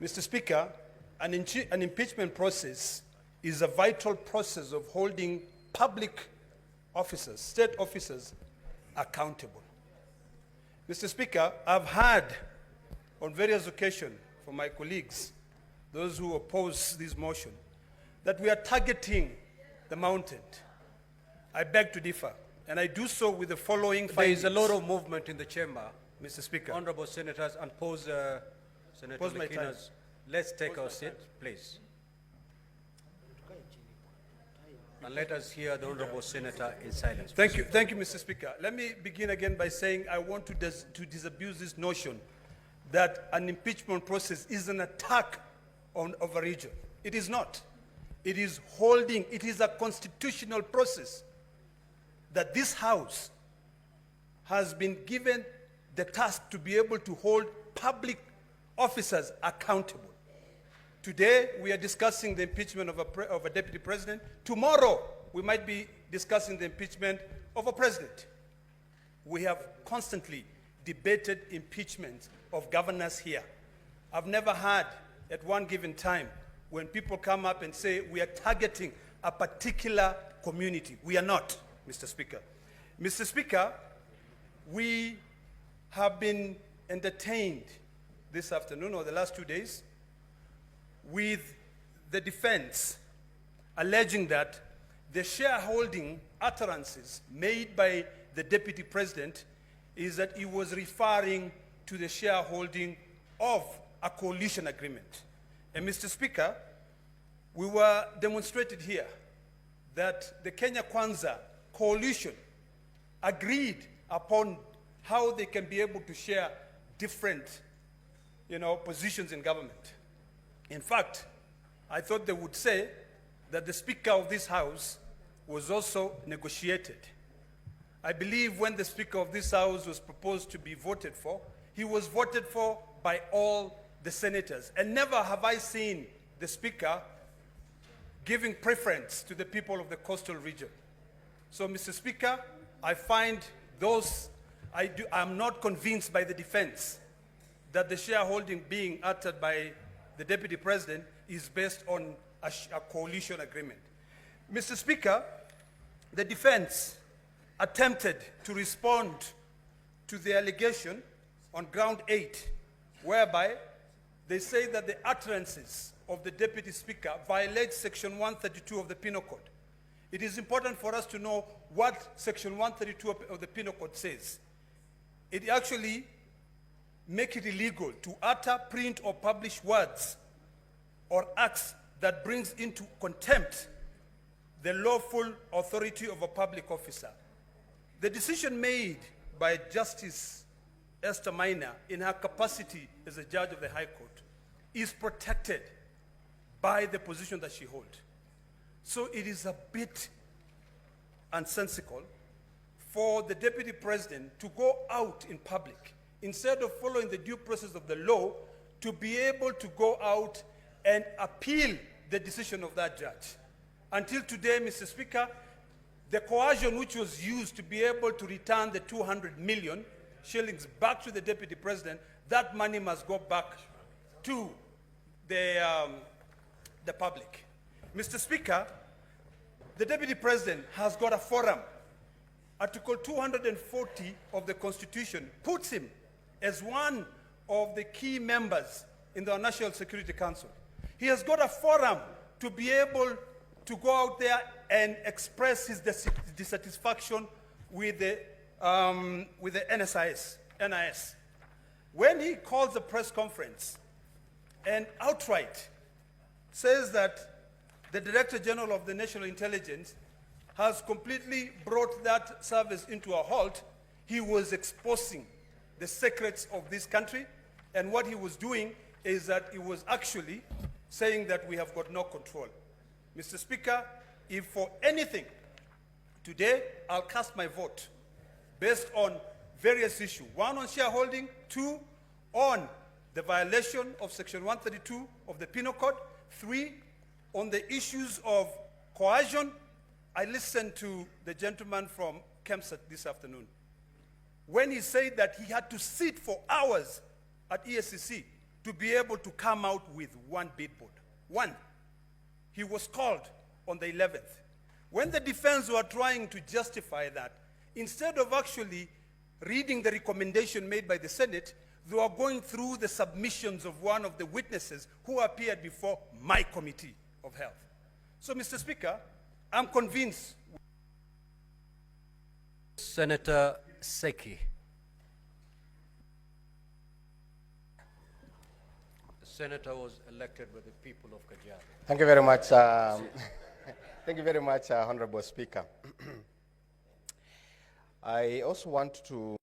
Mr. Speaker, an impeachment process is a vital process of holding public officers, state officers, accountable. Mr. Speaker, I've heard on various occasions from my colleagues, those who oppose this motion, that we are targeting the mountain. I beg to differ, and I do so with the following findings. There is a lot of movement in the chamber. Mr. Speaker. Honorable senators, and Senator Kina's. Let's take our seat, please. And let us hear the Honorable Senator in silence. Thank you, Mr. Speaker. Let me begin again by saying I want to disabuse this notion that an impeachment process is an attack on a region. It is not. It is a constitutional process that this House has been given the task to be able to hold public officers accountable. Today, we are discussing the impeachment of a deputy president. Tomorrow, we might be discussing the impeachment of a president. We have constantly debated impeachment of governors here. I've never had, at one given time, when people come up and say we are targeting a particular community. We are not, Mr. Speaker. Mr. Speaker, we have been entertained this afternoon or the last 2 days with the defense alleging that the shareholding utterances made by the deputy president is that he was referring to the shareholding of a coalition agreement. And Mr. Speaker, we were demonstrated here that the Kenya Kwanza coalition agreed upon how they can be able to share different, positions in government. In fact, I thought they would say that the Speaker of this House was also negotiated. I believe when the Speaker of this House was proposed to be voted for, he was voted for by all the senators. And never have I seen the Speaker giving preference to the people of the coastal region. So, Mr. Speaker, I find I'm not convinced by the defense that the shareholding being uttered by the deputy president is based on a coalition agreement. Mr. Speaker, the defense attempted to respond to the allegation on ground 8, whereby they say that the utterances of the deputy speaker violate section 132 of the Penal Code. It is important for us to know what section 132 of the Penal Code says. It actually makes it illegal to utter, print, or publish words or acts that brings into contempt the lawful authority of a public officer. The decision made by Justice Esther Maina in her capacity as a judge of the High Court is protected by the position that she holds. So it is a bit nonsensical for the deputy president to go out in public, instead of following the due process of the law, to be able to go out and appeal the decision of that judge. Until today, Mr. Speaker, the coercion which was used to be able to return the 200 million shillings back to the deputy president, that money must go back to the public. Mr. Speaker, the deputy president has got a forum. Article 240 of the Constitution puts him as one of the key members in the National Security Council. He has got a forum to be able to go out there and express his dissatisfaction with the NIS. When he calls a press conference and outright says that the Director General of the National Intelligence has completely brought that service into a halt, he was exposing the secrets of this country, and what he was doing is that he was actually saying that we have got no control. Mr. Speaker, if for anything, today I'll cast my vote based on various issues. One, on shareholding. Two, on the violation of section 132 of the Penal Code. Three, on the issues of coercion. I listened to the gentleman from Kempsat this afternoon when he said that he had to sit for hours at ESCC to be able to come out with one billboard. One. He was called on the 11th. When the defense were trying to justify that, instead of actually reading the recommendation made by the Senate, they were going through the submissions of one of the witnesses who appeared before my Committee of Health. So, Mr. Speaker, I'm convinced. Senator Seki. The senator was elected by the people of Kajiado. Thank you very much. Thank you very much, Honorable Speaker. I also want to